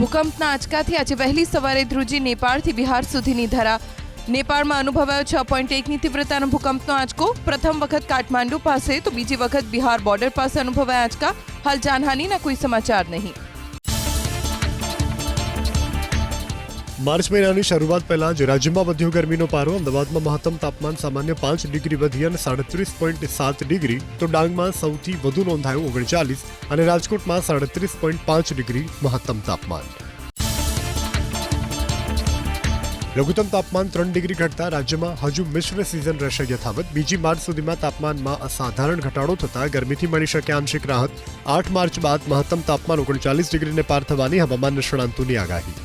ભૂકંપના આંચકાથી આજે વહેલી સવારે ધ્રુજી નેપાળથી બિહાર સુધીની ધરા. નેપાળમાં અનુભવાયો 6.1ની તીવ્રતાનો ભૂકંપનો આંચકો. પ્રથમ વખત કાઠમાંડુ પાસે તો બીજી વખત બિહાર બોર્ડર પાસે અનુભવાયા આંચકા. હાલ જાનહાનિના કોઈ સમાચાર નહીં. માર્ચ મહિનાની શરૂઆત પહેલા જ રાજ્યમાં વધ્યો ગરમીનો પારો. અમદાવાદમાં મહત્તમ તાપમાન સામાન્ય 5 ડિગ્રી વધી અને 37.7 ડિગ્રી, તો ડાંગમાં સૌથી વધુ નોંધાયું 39 અને રાજકોટમાં 37.5 ડિગ્રી મહત્તમ તાપમાન. લઘુત્તમ તાપમાન 3 ડિગ્રી ઘટતા રાજ્યમાં હજુ મિશ્ર સિઝન રહેશે યથાવત. બીજી માર્ચ સુધીમાં તાપમાનમાં અસાધારણ ઘટાડો થતાં ગરમીથી મળી શકે આંશિક રાહત. 8 માર્ચ બાદ મહત્તમ તાપમાન 39 ડિગ્રીને પાર થવાની હવામાન નિષ્ણાંતોની આગાહી.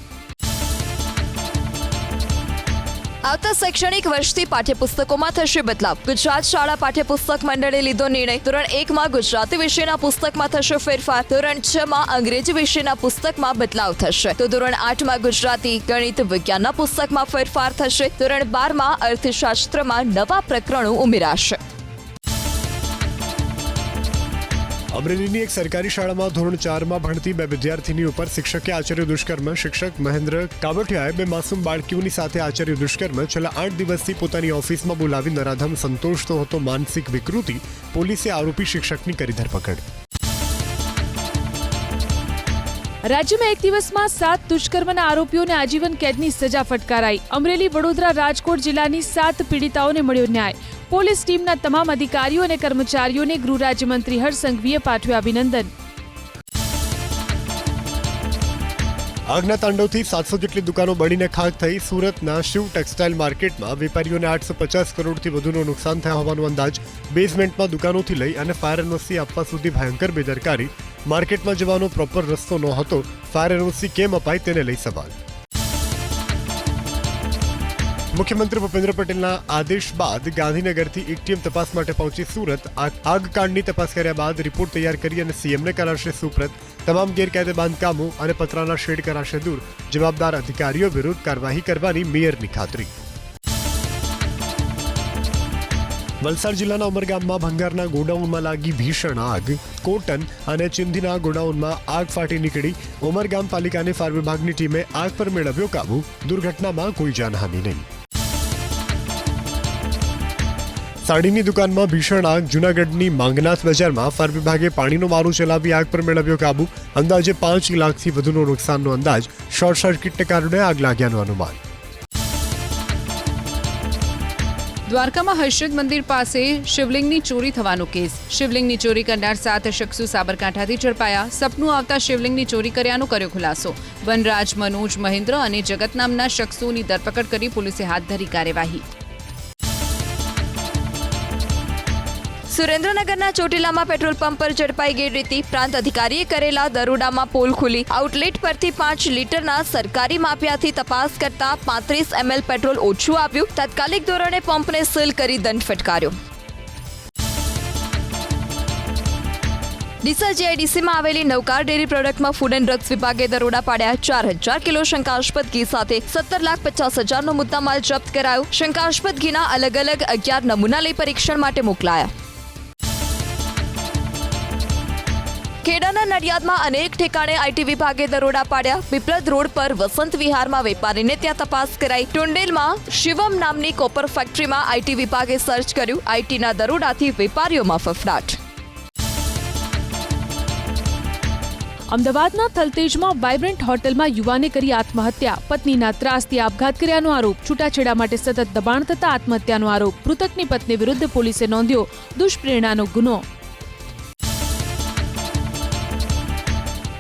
આવતા શૈક્ષણિક વર્ષથી પાઠ્યપુસ્તકોમાં થશે બદલાવ. ગુજરાત શાળા પાઠ્યપુસ્તક મંડળે લીધો નિર્ણય. ધોરણ 1માં ગુજરાતી વિષયના પુસ્તકમાં થશે ફેરફાર. ધોરણ 6માં અંગ્રેજી વિષયના પુસ્તકમાં બદલાવ થશે. તો ધોરણ 8માં ગુજરાતી, ગણિત, વિજ્ઞાનના પુસ્તકમાં ફેરફાર થશે. ધોરણ 12માં અર્થશાસ્ત્રમાં નવા પ્રકરણો ઉમેરાશે. અમરેલીની એક સરકારી શાળામાં ધોરણ 4માં ભણતી 2 વિદ્યાર્થીનીઓ પર શિક્ષકે આચર્યું દુષ્કર્મ. શિક્ષક મહેન્દ્ર કાબઠિયાએ 2 માસૂમ બાળકીઓની સાથે આચર્યું દુષ્કર્મ. છેલ્લા 8 દિવસથી પોતાની ઓફિસમાં બોલાવી નરાધમ સંતોષતો હતો માનસિક વિકૃતિ. પોલીસે આરોપી શિક્ષકની કરી ધરપકડ. રાજ્યમાં એક દિવસમાં 7 દુષ્કર્મના આરોપીઓને આજીવન કેદની સજા ફટકારાઈ. અમરેલી, વડોદરા, રાજકોટ જિલ્લાની 7 પીડિતાઓને મળ્યો ન્યાય. પોલીસ ટીમના તમામ અધિકારીઓ અને કર્મચારીઓને ગૃહ રાજ્યમંત્રી હર્ષ સંઘવીએ પાઠવ્યા અભિનંદન. આગના તાંડવથી 700 જેટલી દુકાનો બળીને ખાખ થઈ. સુરતના શિવ ટેક્સટાઇલ માર્કેટમાં વેપારીઓને 850 કરોડથી વધુનું નુકસાન થયા હોવાનો અંદાજ. બેઝમેન્ટમાં દુકાનોથી લઈ અને ફાયર એનઓસી આપવા સુધી ભયંકર બેદરકારી. માર્કેટમાં જવાનો પ્રોપર રસ્તો ન હતો. ફાયર એનઓસી કેમ અપાય તેને લઈ સવાલ. મુખ્યમંત્રી ભૂપેન્દ્ર પટેલના આદેશ બાદ ગાંધીનગરથી એક ટીમ તપાસ માટે પહોંચી સુરત. આગકાંડની તપાસ કર્યા બાદ રિપોર્ટ તૈયાર કરી અને સીએમને કરાશે સુપ્રત. તમામ ગેરકાયદે બાંધકામો અને પતરાના શેડ કરાશે દૂર. જવાબદાર અધિકારીઓ વિરુદ્ધ કાર્યવાહી કરવાની મેયરની ખાતરી. વલસાડ જિલ્લાના ઉમરગામમાં ભંગારના ગોડાઉનમાં લાગી ભીષણ આગ. કોટન અને ચિંધીના ગોડાઉનમાં આગ ફાટી નીકળી. ઉમરગામ પાલિકાને ફાયર વિભાગની ટીમે આગ પર મેળવ્યો કાબુ. દુર્ઘટનામાં કોઈ જાનહાનિ નહીં. સાડીની દુકાનમાં ભીષણ આગ. જૂનાગઢની માંગનાથ બજારમાં ફાયર વિભાગે પાણીનો મારો ચલાવી આગ પર મેળવ્યો કાબુ. અંદાજે 5 લાખથી વધુનો નુકસાનનો અંદાજ. શોર્ટ સર્કિટને કારણે આગ લાગ્યાનું અનુમાન. દ્વારકામાં હર્ષદ મંદિર પાસે શિવલિંગની ચોરી થવાનો કેસ. શિવલિંગની ચોરી કરનાર 7 શખ્સો સાબરકાંઠાથી ઝડપાયા. સપનું આવતા શિવલિંગની ચોરી કર્યાનો કર્યો ખુલાસો. વનરાજ, મનોજ, મહેન્દ્ર અને જગત નામના શખ્સોની ધરપકડ કરી પોલીસે હાથ ધરી કાર્યવાહી. સુરેન્દ્રનગરના ચોટીલામાં પેટ્રોલ પંપ પર ઝડપાઈ ગેરરીતિ. પ્રાંત અધિકારીએ કરેલા દરોડામાં પોલ ખુલી. આઉટલેટ પરથી 5 લીટરના સરકારી માફિયાથી તપાસ કરતા 35 ml પેટ્રોલ ઓછું આવ્યું. તાત્કાલિક ધોરણે પંપને સીલ કરી દંડ ફટકાર્યો. ડીસા જીઆઈડીસીમાં આવેલી નવકાર ડેરી પ્રોડક્ટમાં ફૂડ એન્ડ ડ્રગ્સ વિભાગે દરોડા પાડ્યા. 4000 કિલો શંકાસ્પદ ઘી સાથે 17,50,000નો મુદ્દામાલ જપ્ત કરાયો. શંકાસ્પદ ઘીના અલગ અલગ 11 નમૂના લઈ પરીક્ષણ માટે મોકલાયા. ખેડાના નડિયાદમાં અનેક ઠેકાણે આઈટી વિભાગે દરોડા પાડ્યા. પીપળદ રોડ પર વસંત વિહારમાં વેપારીને ત્યાં તપાસ કરાઈ. ટુંડેલમાં શિવમ નામની કોપર ફેક્ટરીમાં આઈટી વિભાગે સર્ચ કર્યું. આઈટીના દરોડાથી વેપારીઓમાં ફફડાટ. અમદાવાદના થલતેજમાં વાઇબ્રન્ટ હોટલમાં યુવાને કરી આત્મહત્યા. પત્નીના ત્રાસથી આપઘાત કર્યાનો આરોપ. છૂટાછેડા માટે સતત દબાણ થતા આત્મહત્યાનો આરોપ. મૃતકની પત્ની વિરુદ્ધ પોલીસે નોંધ્યો દુષ્પ્રેરણાનો ગુનો.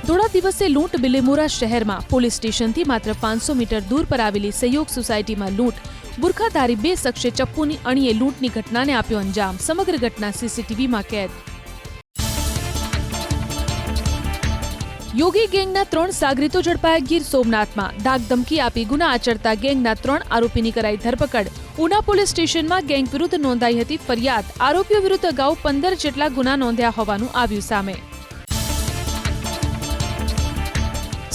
થોડા દિવસે લૂંટ. બિલીમોરા શહેરમાં પોલીસ સ્ટેશનથી માત્ર 500 મીટર દૂર પર આવેલી સહયોગ સોસાયટીમાં લૂંટ. બુરખાધારી 2 શખ્સે ચપ્પુની અણીએ લૂંટની ઘટનાને આપ્યો અંજામ. સમગ્ર ઘટના સીસીટીવીમાં કેદ. યોગી ગેંગના 3 સાગરીતો ઝડપાયા ગીર સોમનાથમાં. ધાકધમકી આપી ગુના આચરતા ગેંગના 3 આરોપીની કરાઈ ધરપકડ. ઉના પોલીસ સ્ટેશનમાં ગેંગ વિરુદ્ધ નોંધાઈ હતી ફરિયાદ. આરોપીઓ વિરુદ્ધ અગાઉ 15 જેટલા ગુના નોંધ્યા હોવાનું આવ્યું સામે.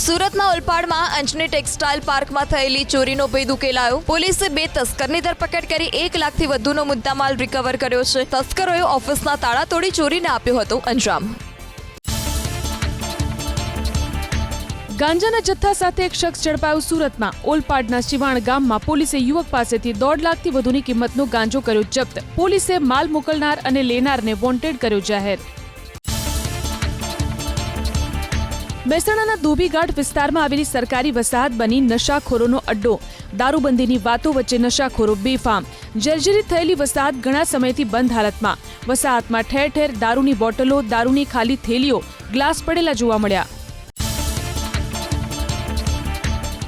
સુરતના ઓલપાડમાં અંજની ટેક્સટાઇલ પાર્કમાં થયેલી ચોરીનો ભેદ ઉકેલાયો. પોલીસે 2 તસ્કરની ધરપકડ કરી 1 લાખથી વધુનો મુદ્દામાલ રિકવર કર્યો છે. તસ્કરોએ ઓફિસના તાળા તોડી ચોરીને આપ્યો હતો અંજામ. ગાંજાના જથ્થા સાથે એક શખ્સ ઝડપાયો સુરતમાં. ઓલપાડના શિવાણ ગામમાં પોલીસે યુવક પાસેથી 1.5 લાખથી વધુની કિંમતનો ગાંજો કર્યો જપ્ત. પોલીસે માલ મોકલનાર અને લેનારને વોન્ટેડ કર્યો જાહેર. મહેસાણાના ધોબીઘાટ વિસ્તારમાં આવેલી સરકારી વસાહત બની નશાખોરોનો અડ્ડો. દારૂબંધીની વાતો વચ્ચે નશાખોરો બેફામ. જર્જરિત થયેલી વસાહત ઘણા સમયથી બંધ હાલતમાં. વસાહતમાં ઠેર ઠેર દારૂની બોટલો, દારૂની ખાલી થેલીઓ, ગ્લાસ પડેલા જોવા મળ્યા.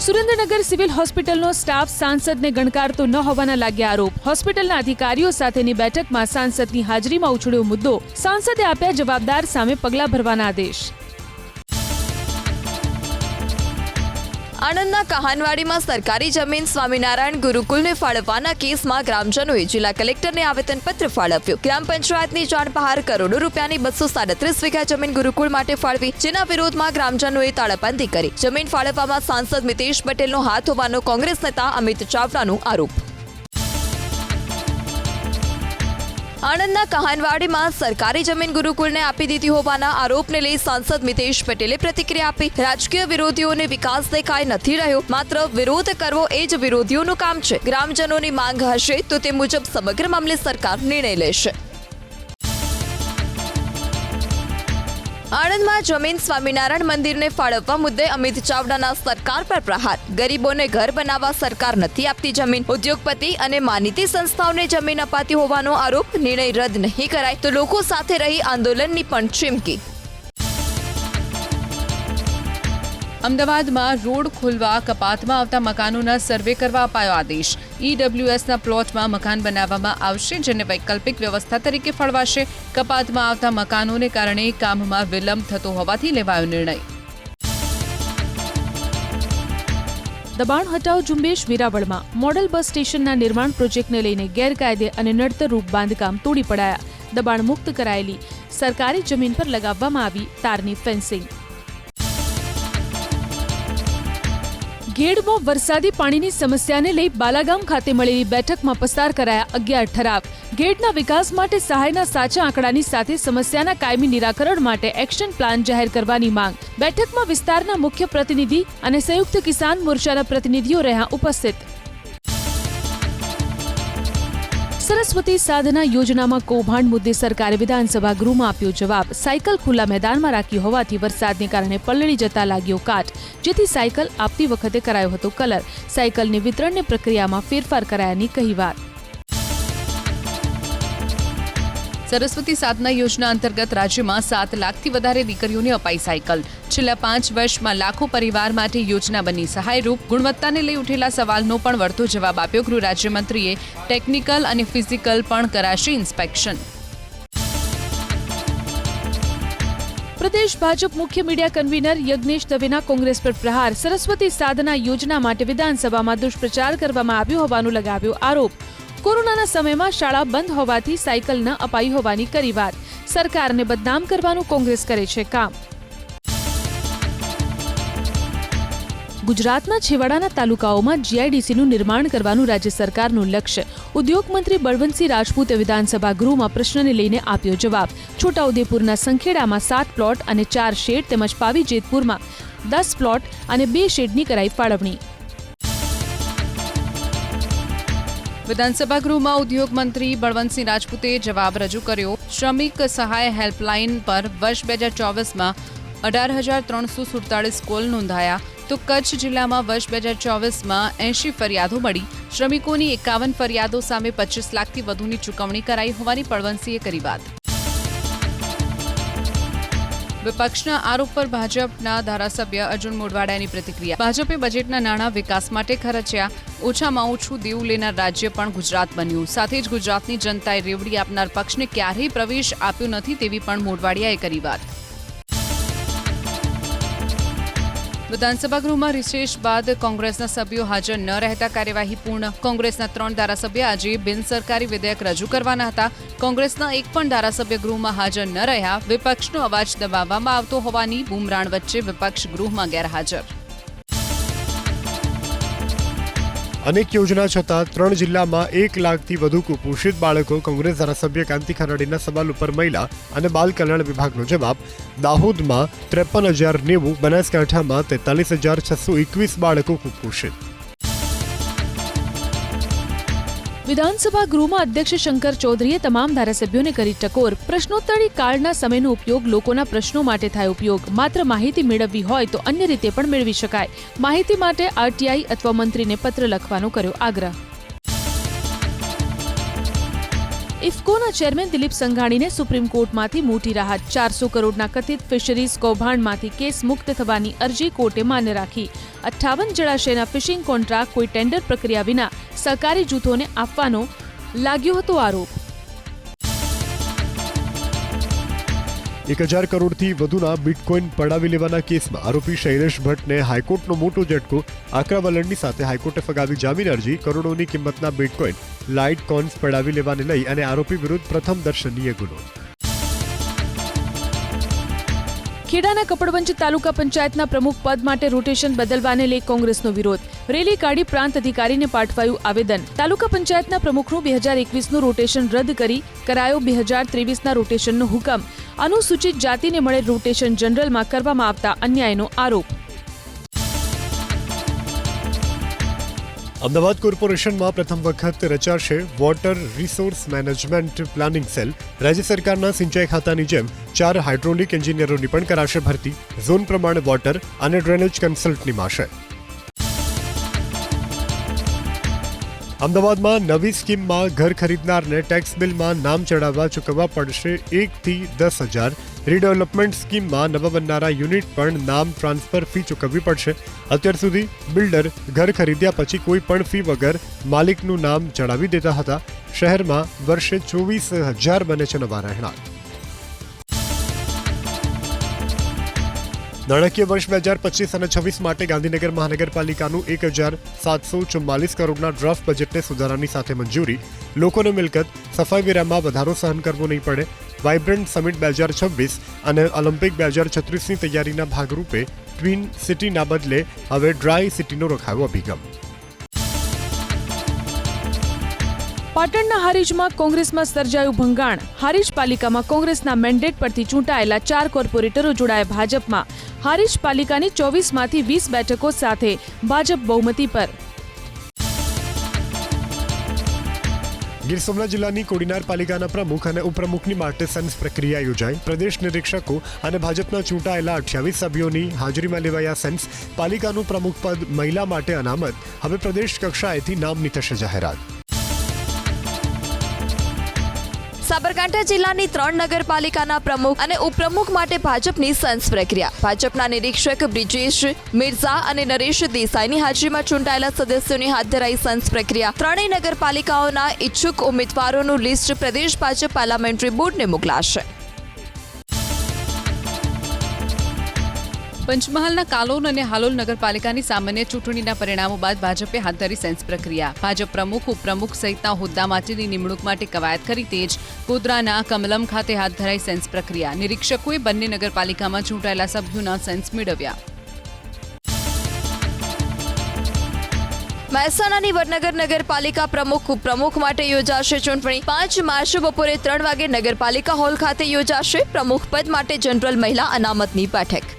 સુરેન્દ્રનગર સિવિલ હોસ્પિટલનો સ્ટાફ સાંસદને ગણકારતો ન હોવાના લાગ્યા આરોપ. હોસ્પિટલના અધિકારીઓ સાથેની બેઠકમાં સાંસદની હાજરીમાં ઉછળ્યો મુદ્દો. સાંસદે આપ્યા જવાબદાર સામે પગલાં ભરવાના આદેશ. આણંદના કહાનવાડીમાં સરકારી જમીન સ્વામિનારાયણ ગુરુકુલને ફાળવવાના કેસમાં ગ્રામજનોએ જિલ્લા કલેક્ટરને આવેદનપત્ર ફાળવ્યું. ગ્રામ પંચાયતની જાણ બહાર કરોડો રૂપિયાની 237 વીઘા જમીન ગુરુકુળ માટે ફાળવી, જેના વિરોધમાં ગ્રામજનોએ તાળાબંધી કરી. જમીન ફાળવવામાં સાંસદ મિતેશ પટેલનો હાથ હોવાનો કોંગ્રેસ નેતા અમિત ચાવડાનો આરોપ. આણંદના કહાનવાડીમાં સરકારી જમીન ગુરુકુળને આપી દીધી હોવાના આરોપને લઈ સાંસદ મિતેશ પટેલે પ્રતિક્રિયા આપી. રાજકીય વિરોધીઓને વિકાસ દેખાઈ નથી રહ્યો, માત્ર વિરોધ કરવો એ જ વિરોધીઓનું કામ છે. ગ્રામજનોની માંગ હશે તો તે મુજબ સમગ્ર મામલે સરકાર નિર્ણય લેશે. આણંદમાં જમીન સ્વામિનારાયણ મંદિરને ફાળવવા મુદ્દે અમિત ચાવડાના સરકાર પર પ્રહાર. ગરીબોને ઘર બનાવવા સરકાર નથી આપતી જમીન. ઉદ્યોગપતિ અને માનીતી સંસ્થાઓને જમીન અપાતી હોવાનો આરોપ. નિર્ણય રદ નહીં કરાય તો લોકો સાથે રહી આંદોલનની પણ ચીમકી. અમદાવાદમાં રોડ ખોલવા કપાતમાં આવતા મકાનોના સર્વે કરવા અપાયો આદેશ. ઈડબ્લ્યુએસના પ્લોટમાં મકાન બનાવવામાં આવશે, જેને વૈકલ્પિક વ્યવસ્થા તરીકે ફાળવાશે. કપાતમાં આવતા મકાનોને કારણે કામમાં વિલંબ થતો હોવાથી લેવાયો નિર્ણય. દબાણ હટાવ ઝુંબેશ વેરાવળમાં. મોડલ બસ સ્ટેશનના નિર્માણ પ્રોજેક્ટને લઈને ગેરકાયદે અને નડતરરૂપ બાંધકામ તોડી પડાયા. દબાણ મુક્ત કરાયેલી સરકારી જમીન પર લગાવવામાં આવી તારની ફેન્સિંગ. ગેડમાં વરસાદી પાણીની સમસ્યાને લઈ બાલાગામ ખાતે મળેલી બેઠકમાં પસાર કરાયા 11 ઠરાવ. ગેડના વિકાસ માટે સહાયના સાચા આંકડાની સાથે સમસ્યાના કાયમી નિરાકરણ માટે એક્શન પ્લાન જાહેર કરવાની માંગ. બેઠકમાં વિસ્તારના મુખ્ય પ્રતિનિધિ અને સંયુક્ત કિસાન મોરચાના પ્રતિનિધિઓ રહ્યા ઉપસ્થિત. સરસ્વતી સાધના યોજનામાં કૌભાંડ મુદ્દે સરકારે વિધાનસભા ગૃહમાં આપ્યો જવાબ. સાયકલ ખુલ્લા મેદાનમાં રાખી હોવાથી વરસાદને કારણે પલળી જતા લાગ્યો કાટ, જેથી સાયકલ આપતી વખતે કરાયો હતો કલર. સાયકલની વિતરણની પ્રક્રિયામાં ફેરફાર કરાયાની કહી વાત. સરસ્વતી સાધના યોજના અંતર્ગત રાજ્યમાં 7 લાખથી વધારે દીકરીઓને અપાઈ સાયકલ. છેલ્લા 5 વર્ષમાં લાખો પરિવાર માટે યોજના બની સહાયરૂપ. ગુણવત્તાને લઈ ઉઠેલા સવાલનો પણ વળતો જવાબ આપ્યો ગૃહ રાજ્યમંત્રીએ. ટેકનિકલ અને ફિઝિકલ પણ કરાશે ઇન્સ્પેક્શન. પ્રદેશ ભાજપ મુખ્ય મીડિયા કન્વીનર યજ્ઞેશ દવેના કોંગ્રેસ પર પ્રહાર. સરસ્વતી સાધના યોજના માટે વિધાનસભામાં દુષ્પ્રચાર કરવામાં આવ્યો હોવાનો લગાવ્યો આરોપ. કોરોનાના સમયમાં શાળા બંધ હોવાથી સાયકલ ન અપાઈ હોવાની કરી વાત. સરકારને બદનામ કરવાનું કોંગ્રેસ કરે છે કામ. ગુજરાતના છેવાડાના તાલુકાઓમાં જીઆઈડીસીનું નિર્માણ કરવાનું રાજ્ય સરકારનું લક્ષ્ય. ઉદ્યોગ મંત્રી બળવંતસિંહ રાજપૂતે વિધાનસભા ગૃહમાં પ્રશ્નને લઈને આપ્યો જવાબ. છોટાઉદેપુરના સંખેડામાં 7 પ્લોટ અને 4 શેડ તેમજ પાવી જેતપુરમાં 10 પ્લોટ અને 2 શેડની કરાઈ ફાળવણી. વિધાનસભા ગૃહમાં ઉદ્યોગ મંત્રી બળવંતસિંહ રાજપૂતે જવાબ રજૂ કર્યો. શ્રમિક સહાય હેલ્પલાઇન પર વર્ષ 2024માં 18,347 કોલ નોંધાયા, તો કચ્છ જિલ્લામાં વર્ષ 2024માં 80 ફરિયાદો મળી. શ્રમિકોની 51 ફરિયાદો સામે 25 લાખથી વધુની ચૂકવણી કરાઈ હોવાની બળવંતસિંહે કરી વાત. વિપક્ષના આરોપ પર ભાજપના ધારાસભ્ય અર્જુન મોઢવાડિયાની પ્રતિક્રિયા. ભાજપે બજેટના નાણાં વિકાસ માટે ખર્ચ્યા. ઓછામાં ઓછું દેવું લેનાર રાજ્ય પણ ગુજરાત બન્યું. સાથે જ ગુજરાતની જનતાએ રેવડી આપનાર પક્ષને ક્યારેય પ્રવેશ આપ્યો નથી તેવી પણ મોઢવાડિયાએ કરી વાત. વિધાનસભા ગૃહમાં રિસેસ બાદ કોંગ્રેસના સભ્યો હાજર ન રહેતા કાર્યવાહી પૂર્ણ. કોંગ્રેસના 3 ધારાસભ્ય આજે બિનસરકારી વિધેયક રજૂ કરવાના હતા. કોંગ્રેસના એક પણ ધારાસભ્ય ગૃહમાં હાજર ન રહ્યા. વિપક્ષનો અવાજ દબાવવામાં આવતો હોવાની બૂમરાણ વચ્ચે વિપક્ષ ગૃહમાં ગેરહાજર. અનેક યોજના છતાં 3 જિલ્લામાં 1 લાખથી વધુ કુપોષિત બાળકો. કોંગ્રેસ ધારાસભ્ય કાંતિ ખરાડીના સવાલ ઉપર મહિલા અને બાલ કલ્યાણ વિભાગનો જવાબ. દાહોદમાં 53,090, બનાસકાંઠામાં 43,621 બાળકો કુપોષિત. વિધાનસભા ગૃહમાં અધ્યક્ષ શંકર ચૌધરીએ તમામ ધારાસભ્યોને કરી ટકોર. પ્રશ્નોત્તરી કાળના સમયનો ઉપયોગ લોકોના પ્રશ્નો માટે થાય ઉપયોગ. માત્ર માહિતી મેળવવી હોય તો અન્ય રીતે પણ મેળવી શકાય. માહિતી માટે આરટીઆઈ અથવા મંત્રીને પત્ર લખવાનો કર્યો આગ્રહ. ઇફકોના ચેરમેન દિલીપ સંઘાણીને સુપ્રીમ કોર્ટમાંથી મોટી રાહત. 400 કરોડના કથિત ફિશરીઝ કૌભાંડમાંથી કેસ મુક્ત થવાની અરજી કોર્ટે માન્ય રાખી. 58 જળાશયના ફિશિંગ કોન્ટ્રાક્ટ કોઈ ટેન્ડર પ્રક્રિયા વિના સહકારી જૂથોને આપવાનો લાગ્યો હતો આરોપ. 1,000 કરોડથી વધુના બિટકોઇન પડાવી લેવાના કેસમાં આરોપી શૈલેષ ભટ્ટને હાઈકોર્ટનો મોટો ઝટકો. આકરા વલણની સાથે હાઈકોર્ટે ફગાવી જામીન અરજી. કરોડોની કિંમતના બિટકોઇન લાઇટ કોઇન્સ પડાવી લેવાને લઈ અને આરોપી વિરુદ્ધ પ્રથમ દર્શનીય ગુનો. ખેડાના કપડવંજ તાલુકા પંચાયતના પ્રમુખ પદ માટે રોટેશન બદલવાને લઈ કોંગ્રેસનો વિરોધ. રેલી કાઢી પ્રાંત અધિકારીને પાઠવાયું આવેદન. તાલુકા પંચાયતના પ્રમુખનું 2021નું રોટેશન રદ કરી કરાયો 2023ના રોટેશનનો હુકમ. અનુસૂચિત જાતિને મળેલ રોટેશન જનરલમાં કરવામાં આવતા અન્યાયનો આરોપ. અમદાવાદ કોર્પોરેશનમાં પ્રથમ વખત રચાશે water resource management planning cell. રાજ્ય સરકારના સિંચાઈ ખાતાની જેમ 4 હાઇડ્રોલિક એન્જિનિયરોની પણ કરાશે ભરતી. ઝોન પ્રમાણે વોટર અને ડ્રેનેજ કન્સલ્ટ નિમાશે. અમદાવાદમાં નવી સ્કીમમાં ઘર ખરીદનારને ટેક્સ બિલમાં નામ ચડાવવા ચૂકવવા પડશે 1 થી 10,000. રીડેવલપમેન્ટ સ્કીમમાં નવા બનનારા યુનિટ પણ નામ ટ્રાન્સફર ફી ચૂકવવી પડશે. અત્યાર સુધી બિલ્ડર ઘર ખરીદ્યા પછી કોઈ પણ ફી વગર માલિકનું નામ ચડાવી દેતા હતા. શહેરમાં વર્ષે 24,000 બને છે નવા રહેણાંક. નાણાકીય વર્ષ 2025 અને 26 માટે ગાંધીનગર મહાનગરપાલિકાનું 1,744 કરોડના ડ્રાફ્ટ બજેટને સુધારાની સાથે મંજૂરી. લોકોને મિલકત સફાઈ વેરામાં વધારો સહન કરવો નહીં પડે. વાઇબ્રન્ટ સમિટ 2026 અને ઓલિમ્પિક 2036ની તૈયારીના ભાગરૂપે ટ્વિન સિટીના બદલે હવે ડ્રાય સિટીનો રખાયો અભિગમ. પાટણના હારીજમાં કોંગ્રેસમાં સર્જાયું ભંગાણ. હારીજ પાલિકામાં કોંગ્રેસના મેન્ડેટ પરથી ચૂંટાયેલા 4 કોર્પોરેટરો જોડાયા ભાજપમાં. હારીજ પાલિકાની 24માંથી 20 બેઠકો સાથે ભાજપ બહુમતી પર. ગીર સોમનાથ જિલ્લાની કોડીનાર પાલિકાના પ્રમુખ અને ઉપપ્રમુખની માટે સેન્સ પ્રક્રિયા યોજાઈ. પ્રદેશ નિરીક્ષકો અને ભાજપના ચૂંટાયેલા 28 સભ્યોની હાજરીમાં લેવાયા સેન્સ. પાલિકાનું પ્રમુખ પદ મહિલા માટે અનામત. હવે પ્રદેશ કક્ષાએથી નામની થશે જાહેરાત. સાબરકાંઠા જિલ્લાની 3 નગરપાલિકાના પ્રમુખ અને ઉપપ્રમુખ માટે ભાજપની સેન્સ પ્રક્રિયા. ભાજપના નિરીક્ષક બ્રિજેશ મિર્ઝા અને નરેશ દેસાઈની હાજરીમાં ચૂંટાયેલા સદસ્યોની હાથ ધરાઈ સેન્સ પ્રક્રિયા. 3 નગરપાલિકાઓના ઇચ્છુક ઉમેદવારોનું લિસ્ટ પ્રદેશ ભાજપ પાર્લામેન્ટરી બોર્ડને મોકલાશે. પંચમહાલના કાલોલ અને હાલોલ નગરપાલિકાની સામાન્ય ચૂંટણીના પરિણામો બાદ ભાજપે હાથ ધરી સેન્સ પ્રક્રિયા. ભાજપ પ્રમુખ ઉપપ્રમુખ સહિતના હોદ્દા માટેની નિમણૂક માટે કવાયત કરી તેજ ગોધરાના કમલમ ખાતે હાથ ધરાઈ સેન્સ પ્રક્રિયા. નિરીક્ષકોએ બંને નગરપાલિકામાં ચૂંટાયેલા સભ્યોના સેન્સ મેળવ્યા. મહેસાણાની વડનગર નગરપાલિકા પ્રમુખ ઉપપ્રમુખ માટે યોજાશે ચૂંટણી. 5 માર્ચ બપોરે 3 વાગે નગરપાલિકા હોલ ખાતે યોજાશે પ્રમુખ પદ માટે જનરલ મહિલા અનામતની બેઠક.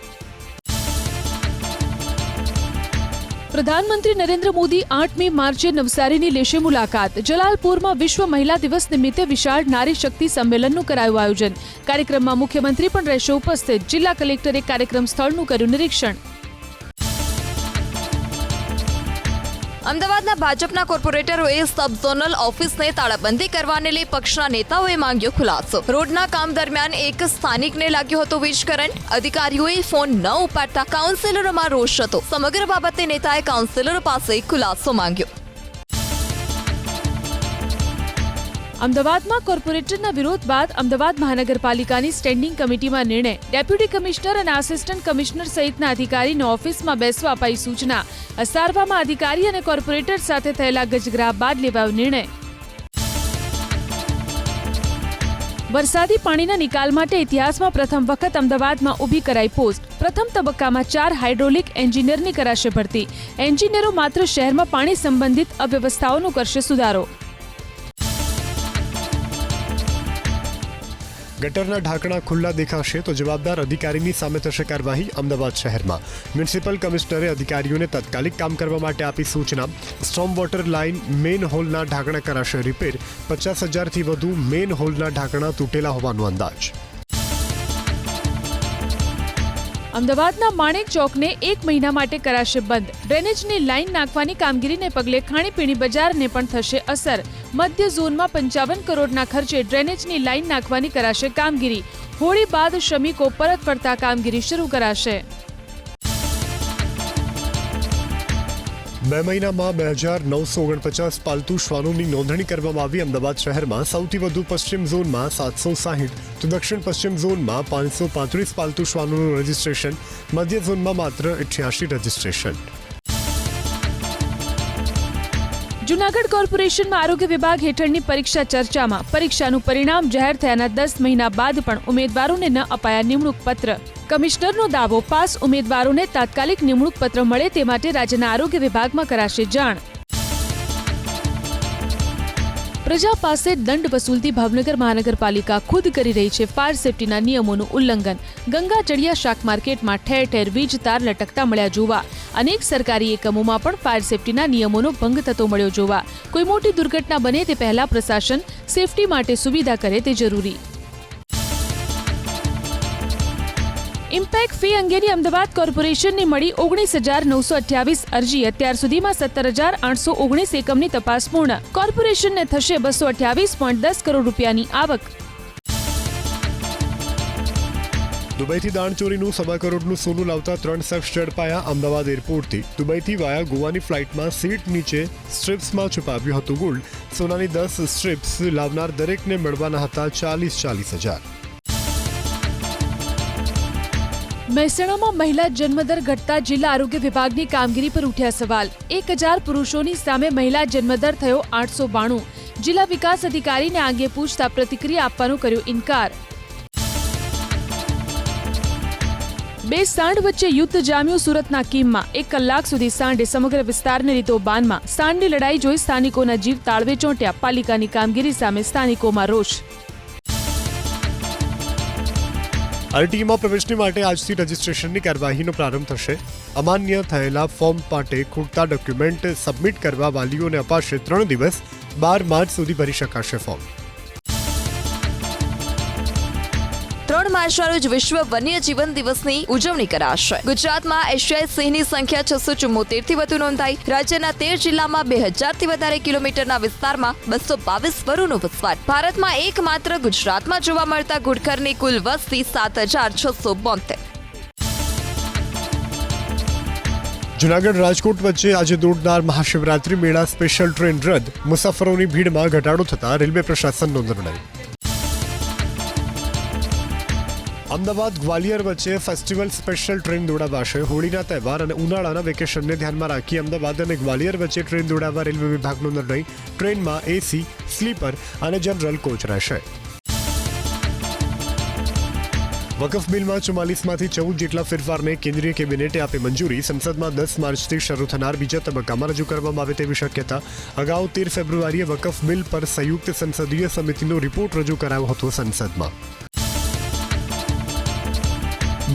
પ્રધાનમંત્રી નરેન્દ્ર મોદી 8મી માર્ચે નવસારીની લેશે મુલાકાત. જલાલપુરમાં વિશ્વ મહિલા દિવસ નિમિત્તે વિશાળ નારી શક્તિ સંમેલનનું કરાયું આયોજન. કાર્યક્રમમાં મુખ્યમંત્રી પણ રહેશે ઉપસ્થિત. જિલ્લા કલેક્ટરે કાર્યક્રમ સ્થળનું કર્યું નિરીક્ષણ. અમદાવાદના ભાજપના કોર્પોરેટરોએ સબ ઝોનલ ઓફિસને તાળાબંધી કરવાને લઈ પક્ષના નેતાઓએ માંગ્યો ખુલાસો. રોડના કામ દરમિયાન એક સ્થાનિકને લાગ્યો હતો વીજ કરંટ. અધિકારીઓએ ફોન ન ઉપાડતા કાઉન્સિલરોમાં રોષ હતો. સમગ્ર બાબતે નેતાએ કાઉન્સિલરો પાસે ખુલાસો માંગ્યો. અમદાવાદમાં કોર્પોરેટરના વિરોધ બાદ અમદાવાદ મહાનગરપાલિકાની સ્ટેન્ડિંગ કમિટીમાં નિર્ણય. ડેપ્યુટી કમિશનર અને આસિસ્ટન્ટ કમિશનર સહિતના અધિકારીને ઓફિસમાં બેસવા અપાઈ સૂચના. અસારવામાં અધિકારી અને કોર્પોરેટર સાથે થયેલા ગજગ્રાહ બાદ લેવાયો નિર્ણય. વરસાદી પાણીના નિકાલ માટે ઇતિહાસમાં પ્રથમ વખત અમદાવાદમાં ઊભી કરાઈ પોસ્ટ. પ્રથમ તબક્કામાં 4 હાઇડ્રોલિક એન્જિનિયરની કરાશે ભરતી. એન્જિનિયરો માત્ર શહેરમાં પાણી સંબંધિત અવ્યવસ્થાઓનો કરશે સુધારો. ગટરના ઢાંકણા ખુલ્લા દેખાશે તો જવાબદાર અધિકારીની સામે થશે કાર્યવાહી. અમદાવાદ શહેરમાં મ્યુનિસિપલ કમિશનરે અધિકારીઓને તાત્કાલિક કામ કરવા માટે આપી સૂચના. સ્ટોર્મ વોટર લાઇન મેઇન હોલના ઢાંકણા કરાશે રિપેર. 50,000થી વધુ મેઇન હોલના ઢાંકણા તૂટેલા હોવાનો અંદાજ. અમદાવાદના માણેક ચોકને 1 મહિના માટે કરાશે બંધ. ડ્રેનેજની લાઇન નાખવાની કામગીરીને પગલે ખાણીપીણી બજારને પણ થશે અસર. મધ્ય ઝોનમાં 55 કરોડના ખર્ચે ડ્રેનેજની લાઇન નાખવાની કરાશે કામગીરી. હોળી બાદ શ્રમિકો પરત ફરતા કામગીરી શરૂ કરાશે. 2 મહિનામાં 2,949 પાલતુ શ્વાનોની નોંધણી કરવામાં આવી. અમદાવાદ શહેરમાં સૌથી વધુ પશ્ચિમ ઝોનમાં 760 તો દક્ષિણ પશ્ચિમ ઝોનમાં 535 પાલતુ શ્વાનોનું રજીસ્ટ્રેશન. મધ્ય ઝોનમાં માત્ર 88 રજીસ્ટ્રેશન. જૂનાગઢ કોર્પોરેશનમાં આરોગ્ય વિભાગ હેઠળની પરીક્ષા ચર્ચામાં. પરીક્ષાનું પરિણામ જાહેર થયાના 10 મહિના બાદ પણ ઉમેદવારોને ન અપાયા નિમણૂક પત્ર. કમિશનરનો દાવો, પાસ ઉમેદવારોને તાત્કાલિક નિમણૂક પત્ર મળે તે માટે રાજ્યના આરોગ્ય વિભાગમાં કરાશે જાણ. પ્રજા પાસે દંડ વસૂલતી ભાવનગર મહાનગરપાલિકા ખુદ કરી રહી છે ફાયર સેફટીના નિયમોનું ઉલ્લંઘન. ગંગા ચડિયા શાક માર્કેટમાં ઠેર ઠેર વીજ તાર લટકતા મળ્યા જોવા. અનેક સરકારી એકમોમાં પણ ફાયર સેફટીના નિયમોનો ભંગ થતો મળ્યો જોવા. કોઈ મોટી દુર્ઘટના બને તે પહેલા પ્રશાસન સેફટી માટે સુવિધા કરે તે જરૂરી. ઇમ્પેક્ટ ફી અંગેની અમદાવાદ કોર્પોરેશનને મળી 19,928 અરજી. અત્યાર સુધીમાં 17,819 એકમની તપાસ પૂર્ણ. કોર્પોરેશનને થશે 228.10 કરોડ રૂપિયાની આવક. દુબઈથી દાણચોરીનું 1.25 કરોડનું સોનું લાવતા 3 શખ્સ ઝડપાયા. અમદાવાદ એરપોર્ટથી દુબઈથી વાયા ગોવાની ફ્લાઇટમાં સીટ નીચે સ્ટ્રીપ્સમાં છુપાવ્યું હતું ગોલ્ડ. સોનાની 10 સ્ટ્રીપ્સ લાવનાર દરેકને મળવાના હતા 40,000. મહેસાણામાં મહિલા જન્મદર ઘટતા જિલ્લા આરોગ્ય વિભાગની કામગીરી પર ઉઠ્યા સવાલ. 1,000 પુરુષોની સામે મહિલા જન્મદર થયો 892. જિલ્લા વિકાસ અધિકારીને આ અંગે પૂછતા પ્રતિક્રિયા આપવાનો કર્યો ઇનકાર. 2 સાંઢ વચ્ચે યુદ્ધ જામ્યું સુરતના કીમમાં. 1 કલાક સુધી સાંઢે સમગ્ર વિસ્તારને લીધો બાનમાં. સાંઢની લડાઈ જોઈ સ્થાનિકોના જીવ તાળવે ચોંટ્યા. પાલિકાની કામગીરી સામે સ્થાનિકોમાં રોષ. આરટીઈમાં પ્રવેશની માટે આજથી રજીસ્ટ્રેશનની કાર્યવાહીનો પ્રારંભ થશે. અમાન્ય થયેલા ફોર્મ માટે ખૂટતા ડોક્યુમેન્ટ સબમિટ કરવા વાલીઓને અપાશે 3 દિવસ. 12 માર્ચ સુધી ભરી શકાશે ફોર્મ. 3 માર્ચના રોજ વિશ્વ વન્યજીવન દિવસની ઉજવણી કરાશે. ગુજરાતમાં એશિયાઈ સિંહની સંખ્યા 674થી વધુ નોંધાઈ. રાજ્યના 13 જિલ્લામાં 2000થી વધારે કિલોમીટરના વિસ્તારમાં 222 વરુનો વસવાટ. ભારતમાં એકમાત્ર ગુજરાતમાં જોવા મળતા ઘુડખરની કુલ વસ્તી 7,672. જૂનાગઢ રાજકોટ વચ્ચે આજે દોડનાર મહાશિવરાત્રી મેળા સ્પેશિયલ ટ્રેન રદ. મુસાફરોની ભીડમાં ઘટાડો થતા રેલવે પ્રશાસનનો નિર્ણય. અમદાવાદ ગ્વાલિયર વચ્ચે ફેસ્ટિવલ સ્પેશિયલ ટ્રેન દોડાવાશે. હોળીના તહેવાર અને ઉનાળાના વેકેશનને ધ્યાનમાં રાખી અમદાવાદ અને ગ્વાલિયર વચ્ચે ટ્રેન દોડાવવા રેલવે વિભાગનો નિર્ણય. ટ્રેનમાં એસી, સ્લીપર અને જનરલ કોચ રહેશે. વકફ બિલમાં 44માંથી 14 જેટલા ફેરફારને કેન્દ્રીય કેબિનેટે આપી મંજૂરી. સંસદમાં 10 માર્ચથી શરૂ થનાર બીજા તબક્કામાં રજૂ કરવામાં આવે તેવી શક્યતા. અગાઉ 13 ફેબ્રુઆરીએ વકફ બિલ પર સંયુક્ત સંસદીય સમિતિનો રિપોર્ટ રજૂ કરાયો હતો સંસદમાં.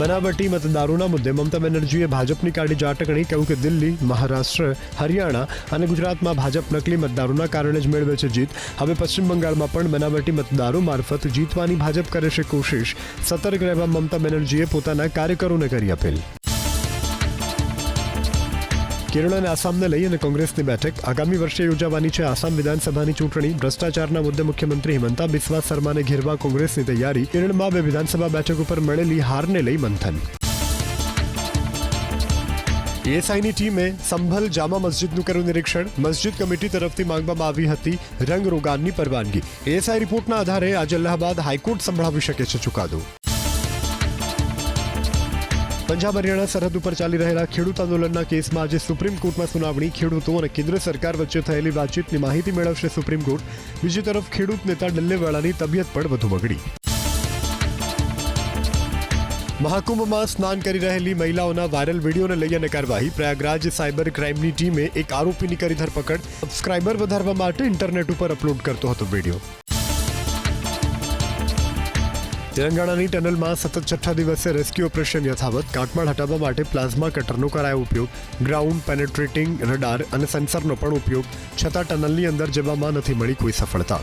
બનાવટી મતદારોના મુદ્દે મમતા બેનર્જીએ ભાજપની કાઢી ઝાટકણી. કહ્યું કે દિલ્હી, મહારાષ્ટ્ર, હરિયાણા અને ગુજરાતમાં ભાજપ નકલી મતદારોના કારણે જ મેળવે છે જીત. હવે પશ્ચિમ બંગાળમાં પણ બનાવટી મતદારો મારફત જીતવાની ભાજપ કરે છે કોશિશ. સતર્ક રહેવા મમતા બેનર્જીએ પોતાના કાર્યકરોને કરી અપીલ. કેરળ અને આસામને લઈ અને કોંગ્રેસની બેઠક. આગામી વર્ષે યોજાવાની છે આસામ વિધાનસભાની ચૂંટણી. ભ્રષ્ટાચારના મુદ્દે મુખ્યમંત્રી હિમંતા બિસ્વા શર્માને ઘેરવા કોંગ્રેસની તૈયારી. કેરળમાં 2 વિધાનસભા બેઠક ઉપર મળેલી હારને લઈ મંથન. એએસઆઈની ટીમે સંભલ જામા મસ્જિદનું કર્યું નિરીક્ષણ. મસ્જિદ કમિટી તરફથી માંગવામાં આવી હતી રંગરોગાનની પરવાનગી. એએસઆઈ રિપોર્ટના આધારે આજે અલ્હાબાદ હાઈકોર્ટ સંભળાવી શકે છે ચુકાદો. પંજાબ હરિયાણા સરહદ ઉપર ચાલી રહેલા ખેડૂત આંદોલનના કેસમાં આજે સુપ્રીમ કોર્ટમાં સુનાવણી. ખેડૂતો અને કેન્દ્ર સરકાર વચ્ચે થયેલી વાતચીતની માહિતી મેળવશે સુપ્રીમ કોર્ટ. બીજી તરફ ખેડૂત નેતા ડલ્લેવાલાની તબિયત પણ વધુ બગડી. મહાકુંભમાં સ્નાન કરી રહેલી મહિલાઓના વાયરલ વિડીયોને લઈ અને કાર્યવાહી. પ્રયાગરાજ સાયબર ક્રાઇમની ટીમે એક આરોપીની કરી ધરપકડ. સબસ્ક્રાઇબર વધારવા માટે ઇન્ટરનેટ ઉપર અપલોડ કરતો હતો વિડીયો. તેલંગાણાની ટનલમાં સતત છઠ્ઠા દિવસે રેસ્ક્યુ ઓપરેશન યથાવત. કાટમાળ હટાવવા માટે પ્લાઝમા કટરનો કરાયો ઉપયોગ. ગ્રાઉન્ડ પેનેટ્રેટિંગ રડાર અને સેન્સરનો પણ ઉપયોગ. છતાં ટનલની અંદર જવામાં નથી મળી કોઈ સફળતા.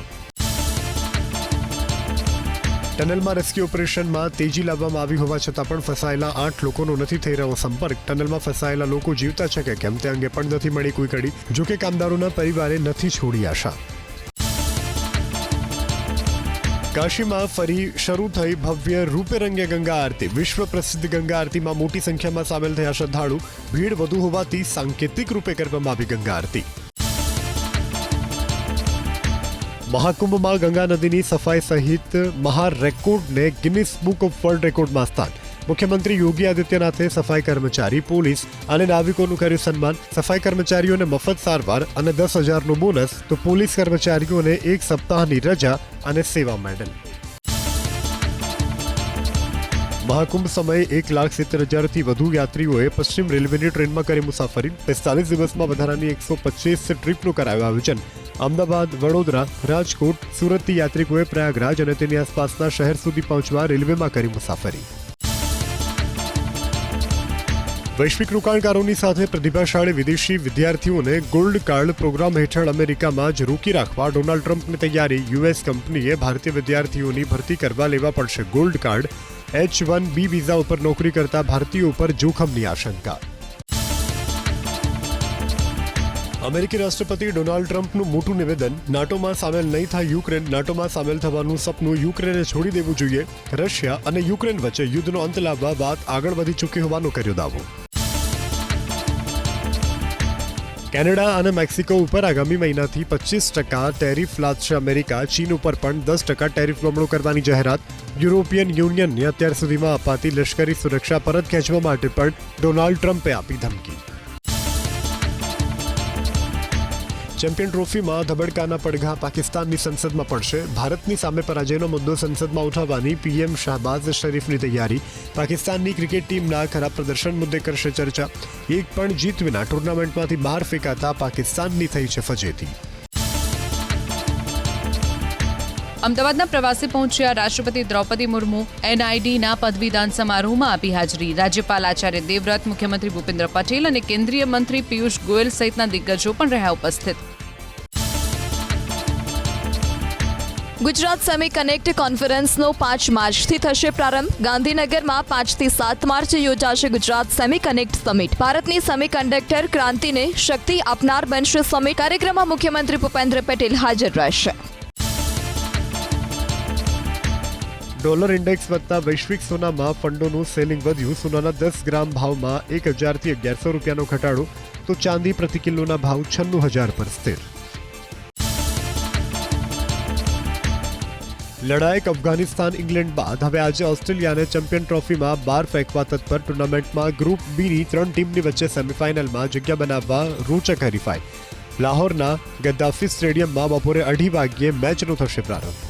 ટનલમાં રેસ્ક્યુ ઓપરેશનમાં તેજી લાવવામાં આવી હોવા છતાં પણ ફસાયેલા 8 લોકોનો નથી થઈ રહ્યો સંપર્ક. ટનલમાં ફસાયેલા લોકો જીવતા છે કે કેમ તે અંગે પણ નથી મળી કોઈ કડી. જોકે કામદારોના પરિવારે નથી છોડી આશા. કાશીમાં ફરી શરૂ થઈ ભવ્ય રૂપે રંગે ગંગા આરતી. વિશ્વ પ્રસિદ્ધ ગંગા આરતીમાં મોટી સંખ્યામાં સામેલ થયા શ્રદ્ધાળુ. ભીડ વધુ હોવાથી સાંકેતિક રૂપે કરવામાં આવી ગંગા આરતી. મહાકુંભમાં ગંગા નદીની સફાઈ સહિત મહા રેકોર્ડને ગિનિસ બુક ઓફ વર્લ્ડ રેકોર્ડમાં સ્થાન. મુખ્યમંત્રી યોગી આદિત્યનાથે સફાઈ કર્મચારી, પોલીસ અને નાવિકોનું કર્યું સન્માન. સફાઈ કર્મચારીઓને મફત સારવાર અને 10,000નું બોનસ, તો પોલીસ કર્મચારીઓને 1 સપ્તાહની રજા અને સેવા મેડલ. મહાકુંભ સમયે 1,70,000થી વધુ યાત્રીઓએ પશ્ચિમ રેલવેની ટ્રેનમાં કરી મુસાફરી. 45 દિવસમાં વધારાની 125 ટ્રીપનું કરાયું આયોજન. અમદાવાદ, વડોદરા, રાજકોટ, સુરતથી યાત્રિકોએ પ્રયાગરાજ અને તેની આસપાસના શહેર સુધી પહોંચવા રેલવેમાં કરી મુસાફરી. વૈશ્વિક રોકાણકારોની સાથે પ્રતિભાશાળી વિદેશી વિદ્યાર્થીઓને ગોલ્ડ કાર્ડ પ્રોગ્રામ હેઠળ અમેરિકામાં જ રોકી રાખવા ડોનાલ્ડ ટ્રમ્પની તૈયારી. યુએસ કંપનીએ ભારતીય વિદ્યાર્થીઓની ભરતી કરવા લેવા પડશે ગોલ્ડ કાર્ડ. H-1B વિઝા ઉપર નોકરી કરતા ભારતીયો પર જોખમની આશંકા. અમેરિકી રાષ્ટ્રપતિ ડોનાલ્ડ ટ્રમ્પનું મોટું નિવેદન. નાટોમાં સામેલ નહીં થાય યુક્રેન. નાટોમાં સામેલ થવાનું સપનું યુક્રેને છોડી દેવું જોઈએ. રશિયા અને યુક્રેન વચ્ચે યુદ્ધનો અંત લાવવા વાત આગળ વધી ચૂકી હોવાનો કર્યો દાવો. કેનેડા અને મેક્સિકો ઉપર આગામી મહિનાથી 25% ટેરિફ લાદશે અમેરિકા. ચીન ઉપર પણ 10% ટેરિફ બમણો કરવાની જાહેરાત. યુરોપિયન યુનિયનને અત્યાર સુધીમાં અપાતી લશ્કરી સુરક્ષા પરત ખેંચવા માટે પણ ડોનાલ્ડ ટ્રમ્પે આપી ધમકી. ચેમ્પિયન ટ્રોફીમાં ધબડકાના પડઘા પાકિસ્તાનની સંસદમાં પડશે. ભારતની સામે પરાજયનો મુદ્દો સંસદમાં ઉઠાવવાની પીએમ શાહબાઝ શરીફની તૈયારી. પાકિસ્તાનની ક્રિકેટ ટીમના ખરાબ પ્રદર્શન મુદ્દે કરશે ચર્ચા. એક પણ જીત વિના ટુર્નામેન્ટમાંથી બહાર ફેંકાતા પાકિસ્તાનની થઈ છે ફજેતી. અમદાવાદના પ્રવાસે પહોંચ્યા રાષ્ટ્રપતિ દ્રૌપદી મુર્મુ. NIDના પદવીદાન સમારોહમાં આપી હાજરી. રાજ્યપાલ આચાર્ય દેવવ્રત, મુખ્યમંત્રી ભૂપેન્દ્ર પટેલ અને કેન્દ્રીય મંત્રી પિયુષ ગોયલ સહિતના દિગ્ગજો પણ રહ્યા ઉપસ્થિત. ગુજરાત સેમી કનેક્ટ કોન્ફરન્સનો 5 માર્ચથી થશે પ્રારંભ. ગાંધીનગરમાં 5 થી 7 માર્ચે યોજાશે ગુજરાત સેમી કનેક્ટ સમિટ. ભારતની સેમીકન્ડક્ટર ક્રાંતિને શક્તિ આપનાર બનશે સમિટ. કાર્યક્રમમાં મુખ્યમંત્રી ભૂપેન્દ્ર પટેલ હાજર રહેશે. ડોલર ઇન્ડેક્સ વધતા વૈશ્વિક સોનામાં ફંડોનું સેલિંગ વધ્યું. સોનાના 10 ગ્રામ ભાવમાં 1,000 થી 1,100 રૂપિયાનો ઘટાડો, તો ચાંદી પ્રતિ કિલોના ભાવ 96,000 પર સ્થિર. લડાયક અફઘાનિસ્તાન ઇંગ્લેન્ડ બાદ હવે આજે ઓસ્ટ્રેલિયાને ચેમ્પિયન ટ્રોફીમાં 12 ફેંકવા તત્પર. ટુર્નામેન્ટમાં ગ્રુપ બીની 3 ટીમની વચ્ચે સેમીફાઇનલમાં જગ્યા બનાવવા રોચક હરીફાઈ. લાહોરના ગદ્દાફી સ્ટેડિયમમાં બપોરે 2:30 વાગ્યે મેચનો થશે પ્રારંભ.